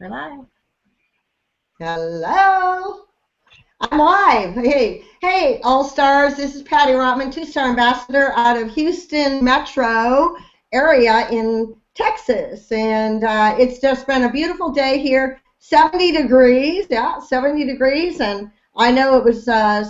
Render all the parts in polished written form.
We're live. Hello. I'm live. Hey, All-Stars. This is Patty Rotman, two-star ambassador out of Houston metro area in Texas. And it's just been a beautiful day here. 70 degrees. Yeah, 70 degrees. And I know it was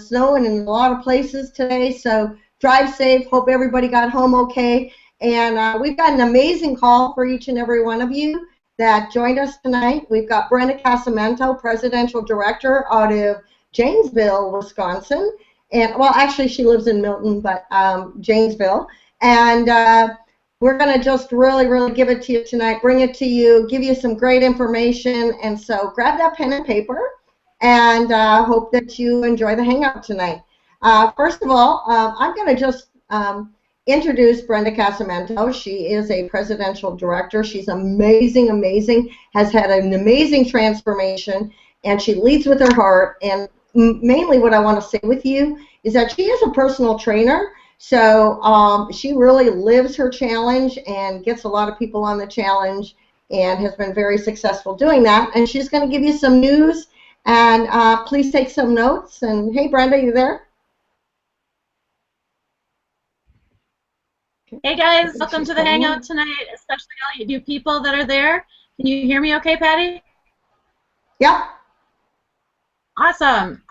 snowing in a lot of places today. So drive safe. Hope everybody got home okay. And we've got an amazing call for each and every one of you that joined us tonight. We've got Brenda Casamento, Presidential Director out of Janesville, Wisconsin. And, well, actually, she lives in Milton, but Janesville. And we're going to just really give it to you tonight, bring it to you, give you some great information. And so grab that pen and paper, and hope that you enjoy the Hangout tonight. First of all, I'm going to just introduce Brenda Casamento. She is a presidential director. She's amazing, has had an amazing transformation, and she leads with her heart. And mainly what I want to say with you is that she is a personal trainer. So she really lives her challenge and gets a lot of people on the challenge and has been very successful doing that. And she's going to give you some news, and please take some notes. And hey, Brenda, you there? Hey guys, welcome to the Hangout tonight, especially all you new people that are there. Can you hear me okay, Patty? Yeah. Awesome.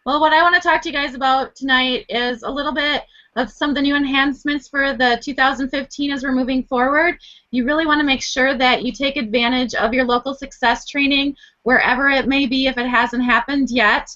Well, what I want to talk to you guys about tonight is a little bit of some of the new enhancements for the 2015 as we're moving forward. You really want to make sure that you take advantage of your local success training wherever it may be if it hasn't happened yet.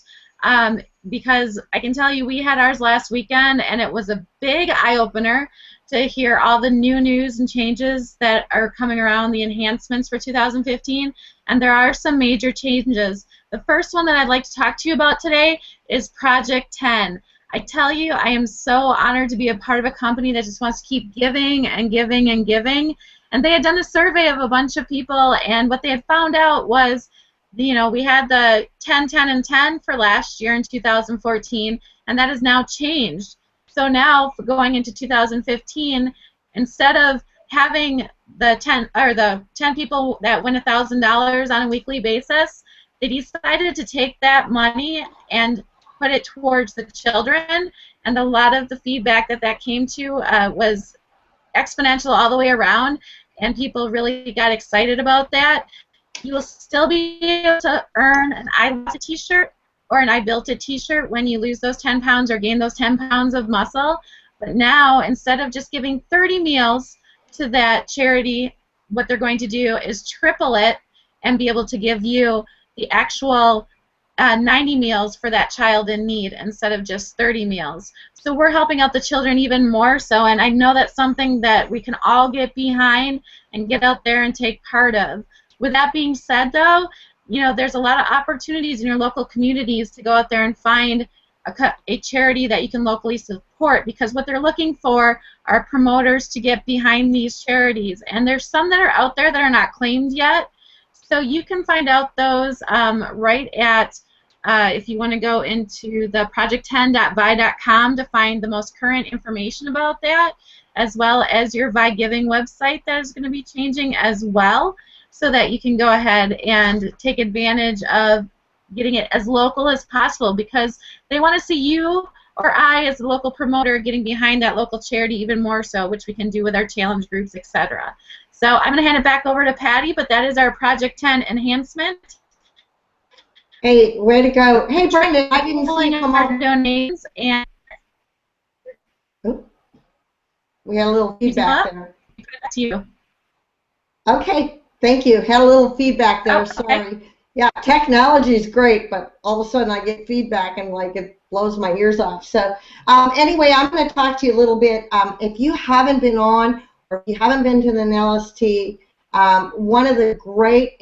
Because I can tell you we had ours last weekend, and it was a big eye-opener to hear all the new news and changes that are coming around, the enhancements for 2015, and there are some major changes. The first one that I'd like to talk to you about today is Project 10. I tell you, I am so honored to be a part of a company that just wants to keep giving and giving and giving, and they had done a survey of a bunch of people, and what they had found out was, you know, we had the 10, 10, and 10 for last year in 2014, and that has now changed. So now, for going into 2015, instead of having the 10 people that win $1,000 on a weekly basis, they decided to take that money and put it towards the children. And a lot of the feedback that came to was exponential all the way around, and people really got excited about that. You will still be able to earn an I Lost a T-shirt or an I Built a T-shirt when you lose those 10 pounds or gain those 10 pounds of muscle. But now, instead of just giving 30 meals to that charity, what they're going to do is triple it and be able to give you the actual 90 meals for that child in need instead of just 30 meals. So we're helping out the children even more so, and I know that's something that we can all get behind and get out there and take part of. With that being said, though, you know, there's a lot of opportunities in your local communities to go out there and find a charity that you can locally support, because what they're looking for are promoters to get behind these charities. And there's some that are out there that are not claimed yet. So you can find out those right at, if you want to go into the project10.vi.com to find the most current information about that, as well as your Vi Giving website that is going to be changing as well, so that you can go ahead and take advantage of getting it as local as possible, because they want to see you or I as a local promoter getting behind that local charity even more so, which we can do with our challenge groups, etc. So I'm going to hand it back over to Patty, but that is our Project 10 enhancement. Hey, way to go. Hey, Brenda, I didn't see you come our donations, and we had a little feedback there. Back to you. Okay, thank you. Had a little feedback there. Oh, okay. Sorry. Yeah, technology is great, but all of a sudden I get feedback and like it blows my ears off. So anyway, I'm going to talk to you a little bit. If you haven't been on, or if you haven't been to the LST, one of the great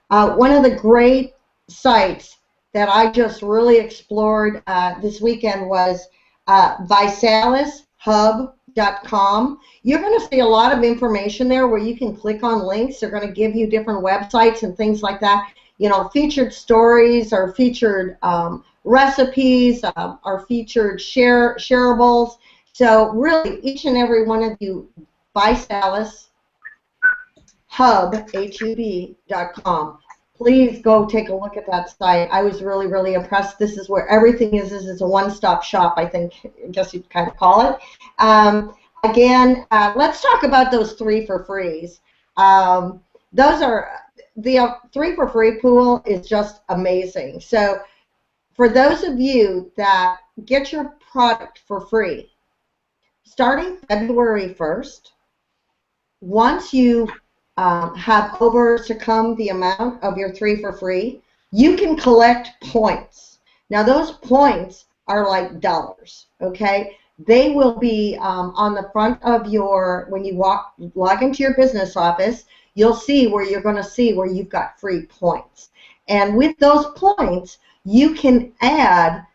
one of the great sites that I just really explored this weekend was VisalisHub.com. You're going to see a lot of information there where you can click on links. They're going to give you different websites and things like that. You know, featured stories or featured recipes or featured shareables. So really, each and every one of you, VisalisHub hub.com. Please go take a look at that site. I was really, really impressed. This is where everything is. This is a one-stop shop, I think, I guess you'd kind of call it. Again, let's talk about those 3 for frees. Those are, the 3 for free pool is just amazing. So for those of you that get your product for free, starting February 1st, once you have overcome the amount of your 3 for free, you can collect points. Now those points are like dollars, okay? They will be on the front of your, when you log into your business office, you'll see where you're going to see where you've got free points. And with those points, you can add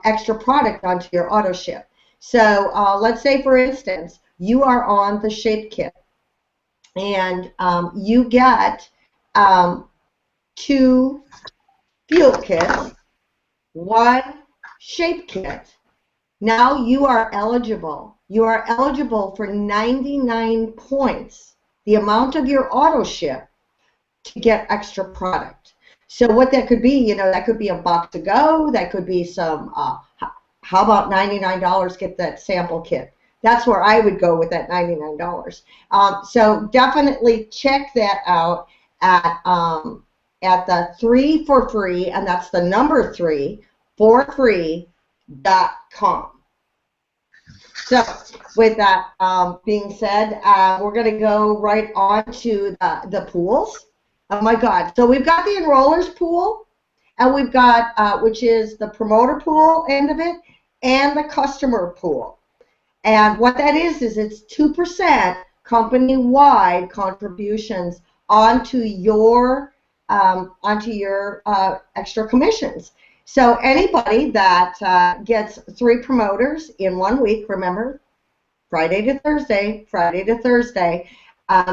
extra product onto your auto ship. So let's say, for instance, you are on the shape kit, and you get 2 fuel kits, 1 shape kit. Now you are eligible. You are eligible for 99 points, the amount of your auto ship, to get extra product. So what that could be, you know, that could be a box to go. That could be some, how about $99, get that sample kit. That's where I would go with that $99. So definitely check that out at the 3 for free, and that's the number 3 for free.com. So with that being said, we're going to go right on to the pools. Oh my God! So we've got the enrollers pool, and we've got which is the promoter pool end of it, and the customer pool. And what that is it's 2% company-wide contributions onto your extra commissions. So anybody that gets 3 promoters in 1 week, remember, Friday to Thursday,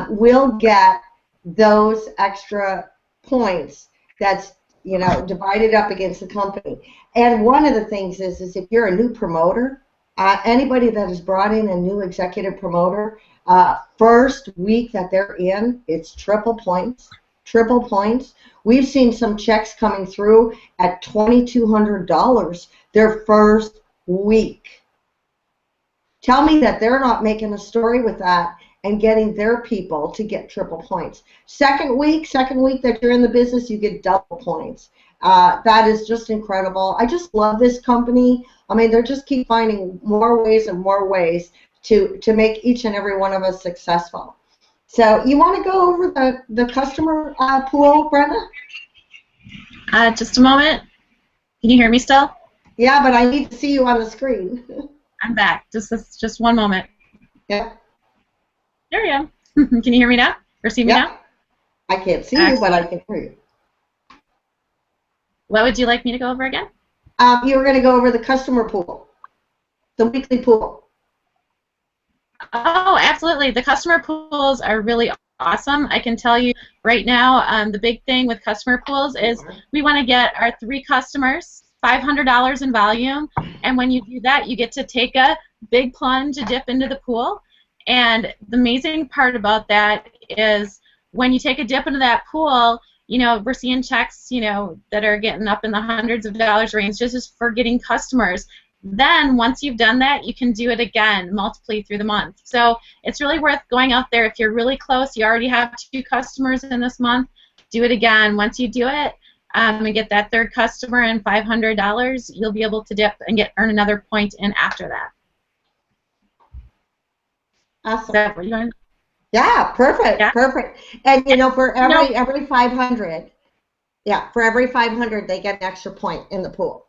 will get those extra points. That's, you know, divided up against the company. And one of the things is if you're a new promoter, anybody that has brought in a new executive promoter, first week that they're in, it's triple points. Triple points. We've seen some checks coming through at $2,200 their first week. Tell me that they're not making a story with that and getting their people to get triple points. Second week that you're in the business, you get double points. That is just incredible. I just love this company. I mean, they just keep finding more ways and more ways to make each and every one of us successful. So you want to go over the customer pool, Brenda? Just a moment. Can you hear me still? Yeah, but I need to see you on the screen. I'm back. Just one moment. Yeah. There we go. Can you hear me now? Or see me now? I can't see you, but I can hear you. What would you like me to go over again? You were going to go over the customer pool, the weekly pool. Oh, absolutely. The customer pools are really awesome. I can tell you right now, the big thing with customer pools is we want to get our 3 customers $500 in volume, and when you do that, you get to take a big plunge, a dip into the pool. And the amazing part about that is when you take a dip into that pool, you know, we're seeing checks, you know, that are getting up in the hundreds of dollars range just for getting customers. Then once you've done that, you can do it again, multiply through the month. So it's really worth going out there. If you're really close, you already have 2 customers in this month, do it again. Once you do it and get that 3rd customer and $500, you'll be able to dip and earn another point in after that. Awesome. Yeah, perfect, perfect. And you know, for every 500, for every 500, they get an extra point in the pool.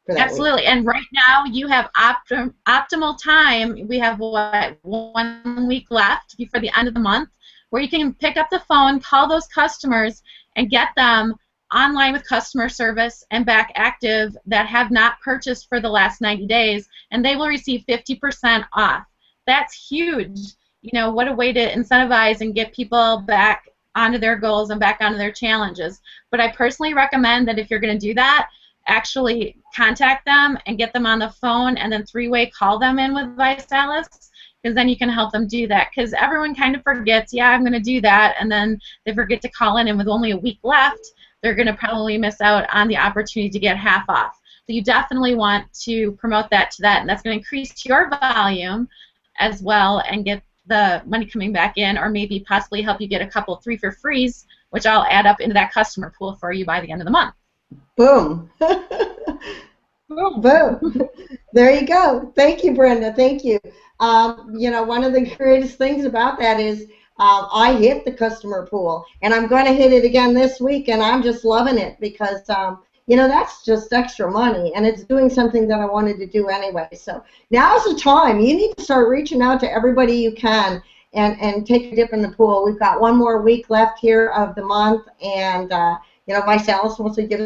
Absolutely, and right now you have optimal time. We have, what, 1 week left before the end of the month, where you can pick up the phone, call those customers, and get them online with customer service and back active that have not purchased for the last 90 days, and they will receive 50% off. That's huge. You know, what a way to incentivize and get people back onto their goals and back onto their challenges. But I personally recommend that if you're going to do that, actually contact them and get them on the phone and then 3-way call them in with ViSalus, because then you can help them do that. Because everyone kind of forgets, yeah, I'm going to do that, and then they forget to call in, and with only a week left, they're going to probably miss out on the opportunity to get half off. So you definitely want to promote that to that, and that's going to increase your volume as well and get the money coming back in, or maybe possibly help you get a couple 3 for frees, which I'll add up into that customer pool for you by the end of the month. Boom. Boom. There you go. Thank you, Brenda. Thank you. You know, one of the greatest things about that is I hit the customer pool, and I'm going to hit it again this week, and I'm just loving it because, you know, that's just extra money, and it's doing something that I wanted to do anyway. So now's the time. You need to start reaching out to everybody you can and take a dip in the pool. We've got one more week left here of the month, and, you know, Vice Alice wants to give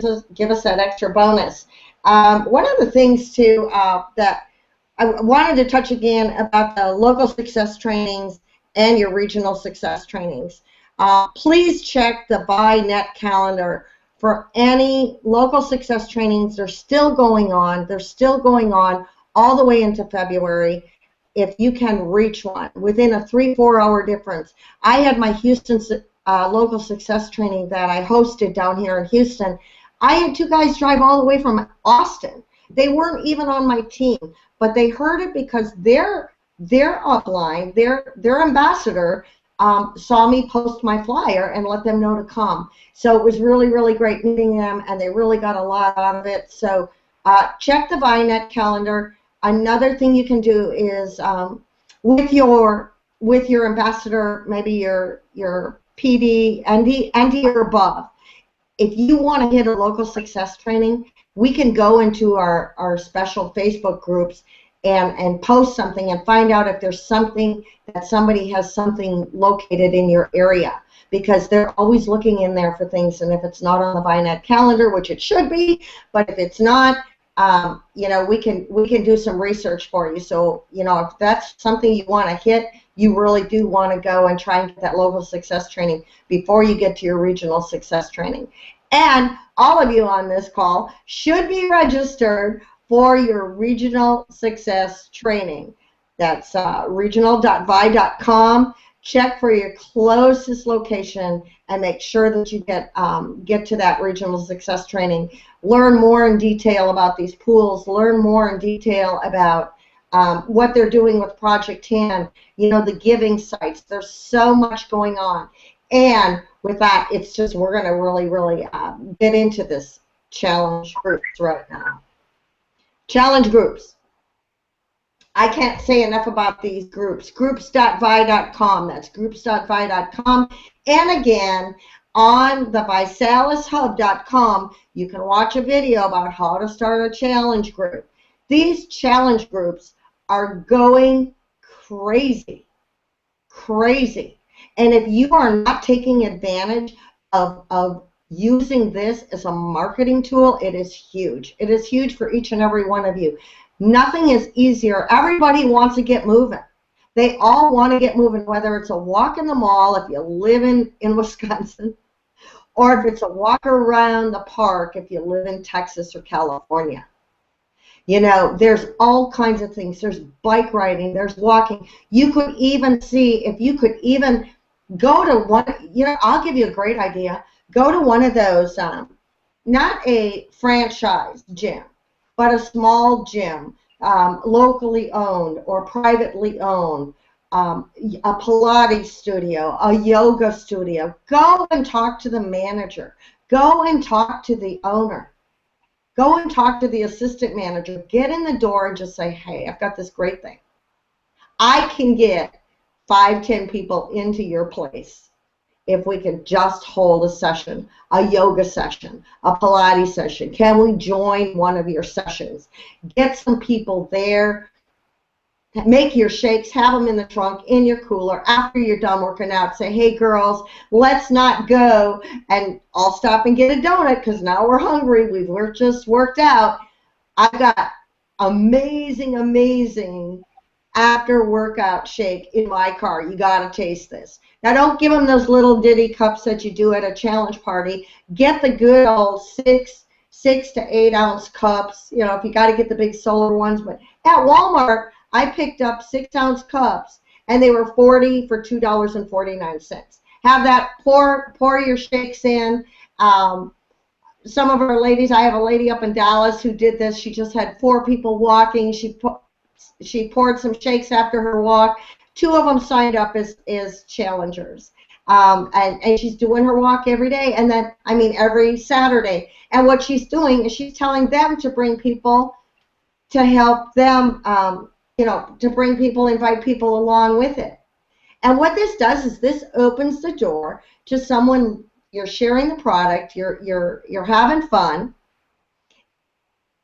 us that extra bonus. One of the things, too, that I wanted to touch again about the local success trainings and your regional success trainings. Please check the ByNet calendar for any local success trainings. They're still going on. They're still going on all the way into February. If you can reach one within a 3-4 hour difference. I had my Houston local success training that I hosted down here in Houston. I had 2 guys drive all the way from Austin. They weren't even on my team, but they heard it because their upline, their ambassador, saw me post my flyer and let them know to come. So it was really, really great meeting them, and they really got a lot out of it. So check the ByNet calendar. Another thing you can do is with your ambassador, maybe your PD, ND or above. If you want to hit a local success training, we can go into our special Facebook groups and post something and find out if there's something that somebody has something located in your area, because they're always looking in there for things, and if it's not on the ByNet calendar, which it should be, but if it's not, you know, we can do some research for you. So, you know, if that's something you want to hit, you really do want to go and try and get that local success training before you get to your regional success training. And all of you on this call should be registered for your regional success training. That's regional.vi.com. Check for your closest location and make sure that you get to that regional success training. Learn more in detail about these pools. Learn more in detail about what they're doing with Project 10, you know, the giving sites. There's so much going on. And with that, it's just we're going to really, really get into this challenge groups right now. Challenge groups. I can't say enough about these groups. Groups.vi.com. That's groups.vi.com. And again, on the VisalisHub.com, you can watch a video about how to start a challenge group. These challenge groups are going crazy, crazy. And if you are not taking advantage of using this as a marketing tool, it is huge. It is huge for each and every one of you. Nothing is easier. Everybody wants to get moving. They all want to get moving, whether it's a walk in the mall if you live in Wisconsin, or if it's a walk around the park if you live in Texas or California. You know, there's all kinds of things. There's bike riding, there's walking. You could even see, if you could even go to one, you know, I'll give you a great idea. Go to one of those, not a franchise gym, but a small gym, locally owned or privately owned, a Pilates studio, a yoga studio. Go and talk to the manager. Go and talk to the owner. Go and talk to the assistant manager. Get in the door and just say, hey, I've got this great thing. I can get 5-10 people into your place if we can just hold a session, a yoga session, a Pilates session. Can we join one of your sessions? Get some people there. Make your shakes, have them in the trunk, in your cooler. After you're done working out, say, hey, girls, let's not go, and I'll stop and get a donut because now we're hungry. We've just worked out. I've got amazing, amazing after-workout shake in my car. You got to taste this. Now, don't give them those little ditty cups that you do at a challenge party. Get the good old 6 to 8 ounce cups. You know, if you got to get the big solar ones. But at Walmart, I picked up 6-ounce cups, and they were 40 for $2.49. Have that, pour your shakes in. Some of our ladies, I have a lady up in Dallas who did this. She just had 4 people walking. She poured some shakes after her walk. 2 of them signed up as challengers. And she's doing her walk every day, and then, I mean, every Saturday. And what she's doing is she's telling them to bring people to help them, you know, to bring people, invite people along with it. And what this does is this opens the door to someone. You're sharing the product, you're having fun,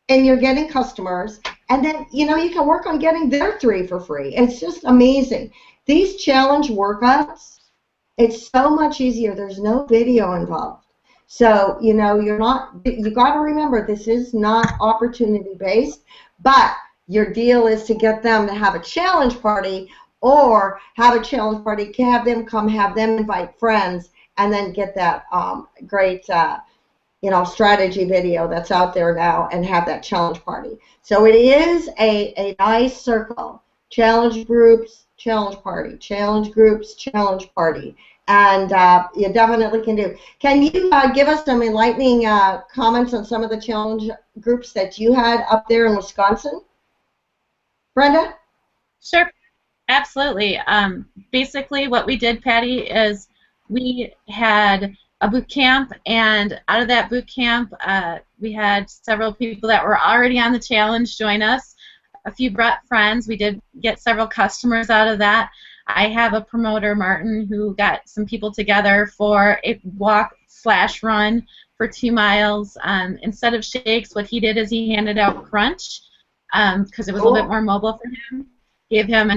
and you're getting customers, and then, you know, you can work on getting their 3 for free. It's just amazing. These challenge workouts, it's so much easier. There's no video involved. So, you know, you got to remember, this is not opportunity based, but your deal is to get them to have a challenge party, or have a challenge party, have them come, have them invite friends, and then get that great, you know, strategy video that's out there now, and have that challenge party. So it is a nice circle. Challenge groups, challenge party. Challenge groups, challenge party. And you definitely can do. Can you give us some enlightening comments on some of the challenge groups that you had up there in Wisconsin? Brenda? Sure, absolutely. Basically, what we did, Patty, is we had a boot camp, and out of that boot camp, we had several people that were already on the challenge join us. A few brought friends. We did get several customers out of that. I have a promoter, Martin, who got some people together for a walk/run for 2 miles. Instead of shakes, what he did is he handed out Crunch, because it was a little bit more mobile for him. Gave them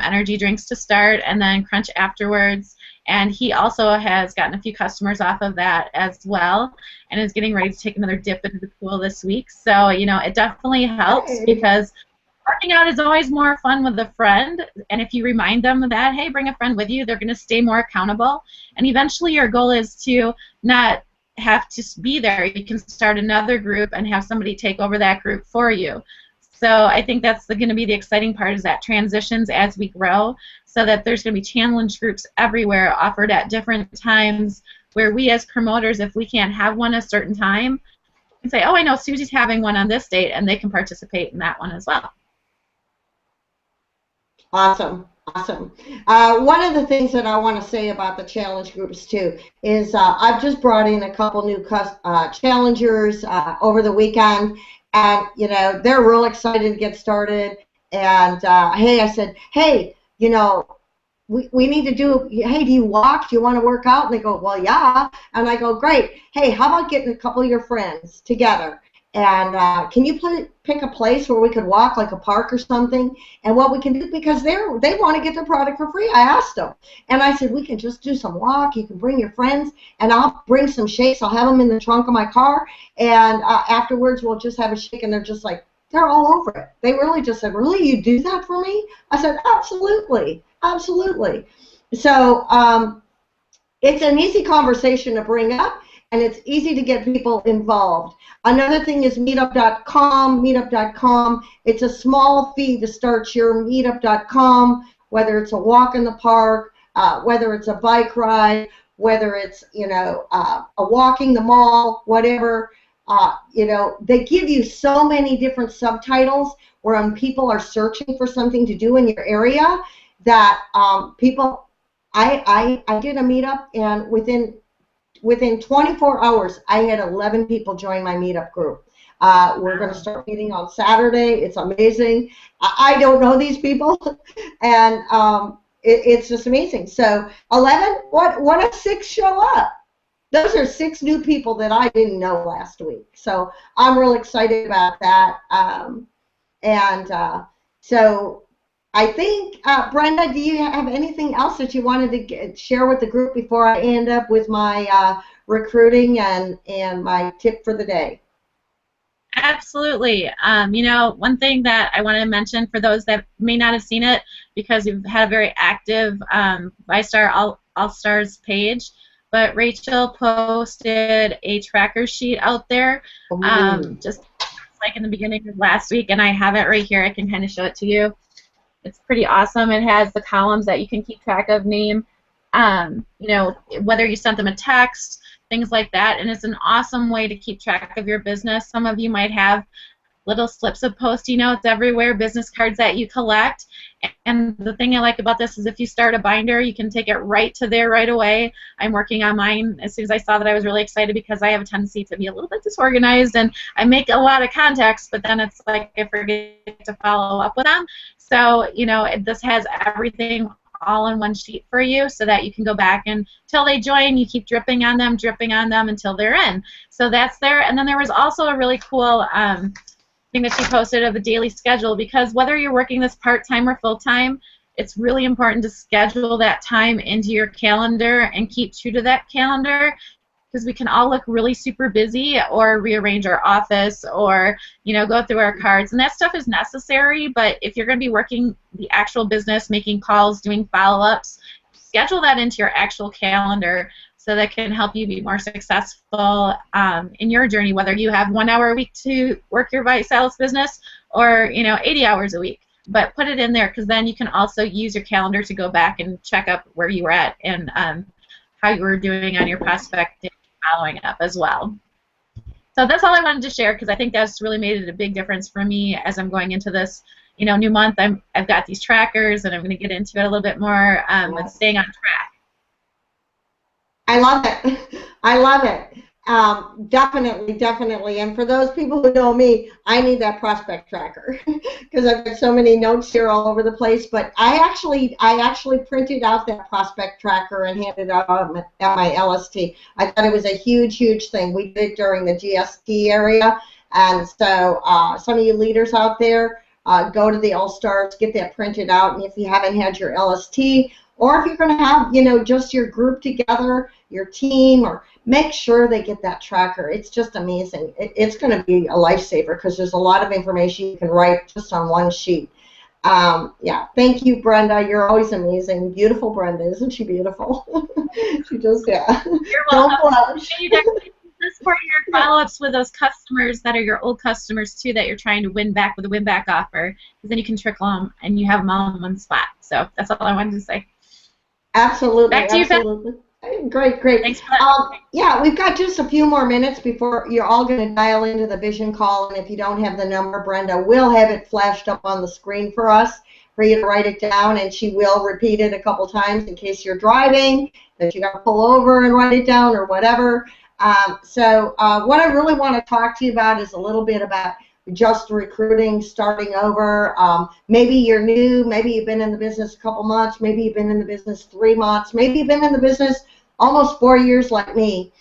energy drinks to start, and then Crunch afterwards. And he also has gotten a few customers off of that as well, and is getting ready to take another dip into the pool this week. So, you know, it definitely helps, because working out is always more fun with a friend, and if you remind them that, hey, bring a friend with you, they're going to stay more accountable, and eventually your goal is to not have to be there. You can start another group and have somebody take over that group for you. So I think that's going to be the exciting part, is that transitions as we grow, so that there's going to be challenge groups everywhere offered at different times, where we as promoters, if we can't have one at a certain time, we can say, oh, I know Susie's having one on this date, and they can participate in that one as well. Awesome, awesome. One of the things that I want to say about the challenge groups too is I've just brought in a couple new challengers over the weekend, and you know, they're real excited to get started. And hey, I said, hey, you know, we need to do, hey, do you walk? Do you want to work out? And they go, well, yeah. And I go, great. Hey, how about getting a couple of your friends together? And can you pick a place where we could walk, like a park or something? And what we can do, because they want to get their product for free. I asked them. And I said, we can just do some walk. You can bring your friends, and I'll bring some shakes. I'll have them in the trunk of my car. And afterwards, we'll just have a shake. And they're just like, they're all over it. They really just said, really, you do that for me? I said, absolutely, absolutely. So it's an easy conversation to bring up, and it's easy to get people involved. Another thing is meetup.com. Meetup.com. It's a small fee to start your meetup.com, whether it's a walk in the park, whether it's a bike ride, whether it's, you know, a walking the mall, whatever. You know, they give you so many different subtitles where when people are searching for something to do in your area, that people, I did a meetup, and within 24 hours, I had 11 people join my meetup group. We're going to start meeting on Saturday. It's amazing. I don't know these people, and it's just amazing. So 11, what if 6 show up? Those are 6 new people that I didn't know last week. So I'm real excited about that. So I think, Brenda, do you have anything else that you wanted to share with the group before I end up with my recruiting and my tip for the day? Absolutely. You know, one thing that I want to mention for those that may not have seen it, because we've had a very active ViStar All-Stars page, but Rachel posted a tracker sheet out there just like in the beginning of last week, and I have it right here. I can kind of show it to you. It's pretty awesome. It has the columns that you can keep track of, name, you know, whether you sent them a text, things like that, and it's an awesome way to keep track of your business. Some of you might have little slips of post-it notes everywhere, business cards that you collect. And the thing I like about this is if you start a binder, you can take it right to there right away. I'm working on mine as soon as I saw that. I was really excited because I have a tendency to be a little bit disorganized, and I make a lot of contacts, but then it's like I forget to follow up with them. So, you know, this has everything all in one sheet for you so that you can go back and until they join, you keep dripping on them until they're in. So that's there. And then there was also a really cool thing that she posted of a daily schedule, because whether you're working this part-time or full-time, it's really important to schedule that time into your calendar and keep true to that calendar, because we can all look really super busy or rearrange our office or, you know, go through our cards, and that stuff is necessary. But if you're going to be working the actual business, making calls, doing follow-ups, schedule that into your actual calendar so that can help you be more successful in your journey, whether you have 1 hour a week to work your sales business or, you know, 80 hours a week. But put it in there, because then you can also use your calendar to go back and check up where you were at and how you were doing on your prospecting, following up as well. So that's all I wanted to share, because I think that's really made it a big difference for me as I'm going into this, you know, new month. I've got these trackers, and I'm going to get into it a little bit more with staying on track. I love it. I love it. Definitely, definitely. And for those people who know me, I need that prospect tracker because I've got so many notes here all over the place. But I actually printed out that prospect tracker and handed it out at my LST. I thought it was a huge, huge thing. We did it during the GST area, and so some of you leaders out there, go to the All-Stars, get that printed out, and if you haven't had your LST, or if you're going to have, you know, just your group together, your team, or make sure they get that tracker. It's just amazing. It's going to be a lifesaver because there's a lot of information you can write just on one sheet. Yeah, thank you, Brenda. You're always amazing. Beautiful Brenda. Isn't she beautiful? She just, yeah. You're welcome. Don't blush. You definitely use this for your follow-ups with those customers that are your old customers, too, that you're trying to win back with a win-back offer, because then you can trickle them and you have them all in one spot. So that's all I wanted to say. Absolutely. Back to you, absolutely. Great, great. Thanks for that. Yeah, we've got just a few more minutes before you're all going to dial into the vision call, and if you don't have the number, Brenda will have it flashed up on the screen for us for you to write it down, and she will repeat it a couple times in case you're driving, that you got to pull over and write it down or whatever. So what I really want to talk to you about is a little bit about just recruiting, starting over. Maybe you're new, maybe you've been in the business a couple months, maybe you've been in the business 3 months, maybe you've been in the business almost 4 years like me.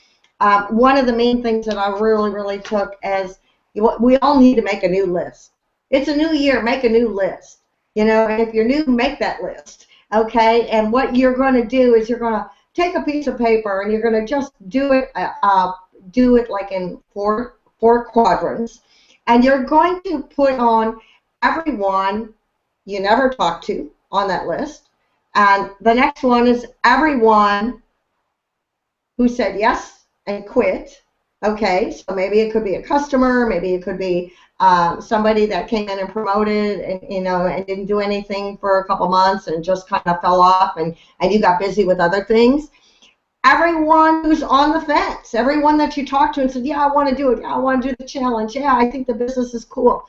One of the main things that I really took as we all need to make a new list. It's a new year, make a new list. You know, and if you're new, make that list. Okay, and what you're going to do is you're going to take a piece of paper and you're going to just do it like in four quadrants. And you're going to put on everyone you never talked to on that list. And the next one is everyone who said yes and quit. Okay, so maybe it could be a customer, maybe it could be somebody that came in and promoted and, you know, and didn't do anything for a couple months and just kind of fell off and you got busy with other things. Everyone who's on the fence, everyone that you talked to and said, yeah, I want to do it, yeah, I want to do the challenge, yeah, I think the business is cool.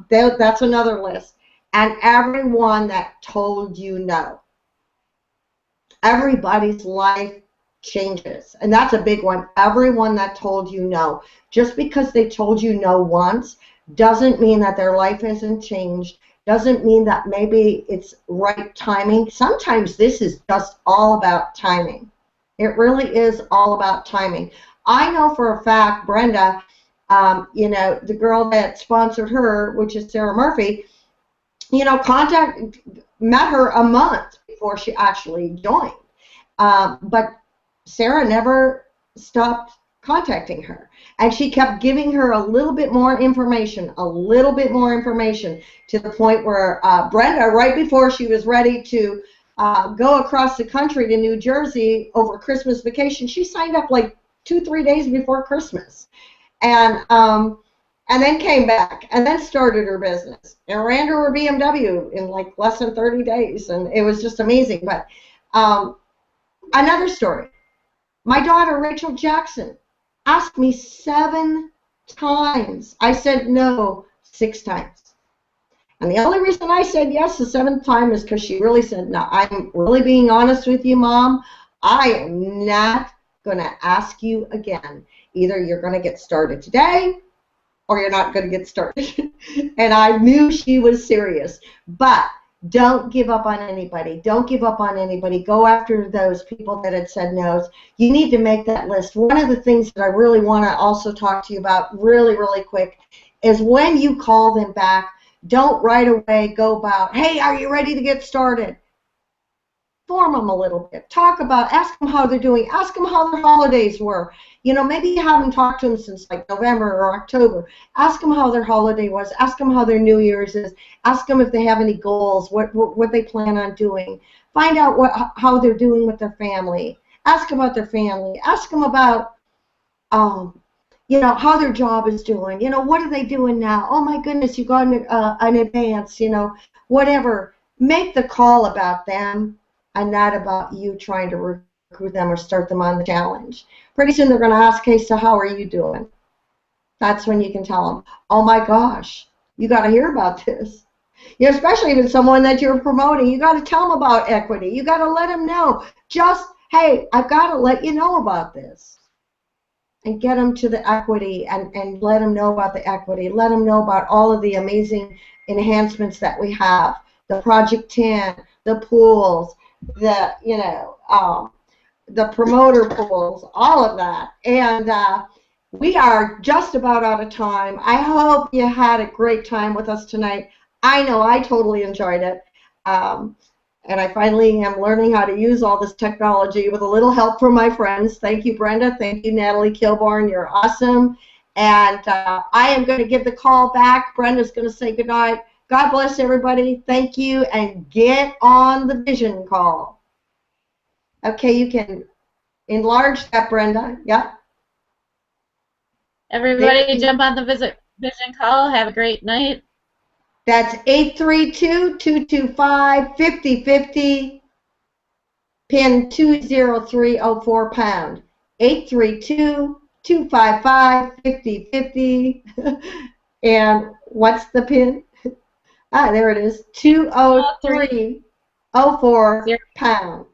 That's another list. And everyone that told you no. Everybody's life changes, and that's a big one. Everyone that told you no. Just because they told you no once doesn't mean that their life hasn't changed, doesn't mean that maybe it's right timing. Sometimes this is just all about timing. It really is all about timing. I know for a fact, Brenda, you know, the girl that sponsored her, which is Sarah Murphy, you know, met her a month before she actually joined. But Sarah never stopped contacting her. And she kept giving her a little bit more information, to the point where Brenda, right before she was ready to go across the country to New Jersey over Christmas vacation, she signed up like 2-3 days before Christmas. And and then came back, and then started her business, and ran to her BMW in like less than 30 days, and it was just amazing. But another story, my daughter Rachel Jackson asked me 7 times. I said no 6 times. And the only reason I said yes the 7th time is because she really said, no, I'm really being honest with you, Mom. I am not going to ask you again. Either you're going to get started today or you're not going to get started. And I knew she was serious. But don't give up on anybody. Don't give up on anybody. Go after those people that had said no. You need to make that list. One of the things that I really want to also talk to you about really, really quick is when you call them back, don't right away go about, hey, are you ready to get started? Form them a little bit. Talk about, ask them how they're doing. Ask them how their holidays were. You know, maybe you haven't talked to them since like November or October. Ask them how their holiday was. Ask them how their New Year's is. Ask them if they have any goals, what they plan on doing. Find out how they're doing with their family. Ask about their family. Ask them about, you know, how their job is doing. You know, what are they doing now? Oh my goodness, you got an advance. You know, whatever. Make the call about them, and not about you trying to recruit them or start them on the challenge. Pretty soon they're going to ask, hey, so how are you doing? That's when you can tell them, oh my gosh, you got to hear about this. You know, especially if it's someone that you're promoting, you got to tell them about equity. You got to let them know. Just, hey, I've got to let you know about this. And get them to the equity and let them know about the equity. Let them know about all of the amazing enhancements that we have. The Project 10, the pools, the, you know, the promoter pools, all of that. And we are just about out of time. I hope you had a great time with us tonight. I know I totally enjoyed it. And I finally am learning how to use all this technology with a little help from my friends. Thank you, Brenda. Thank you, Natalie Kilborn. You're awesome. And I am going to give the call back. Brenda's going to say goodnight. God bless everybody. Thank you, and get on the vision call. Okay, you can enlarge that, Brenda. Yep. Everybody jump on the vision call. Have a great night. That's 832-225-5050, pin 20304 pound. 832-255-5050. And what's the pin? Ah, there it is. 20304 pound.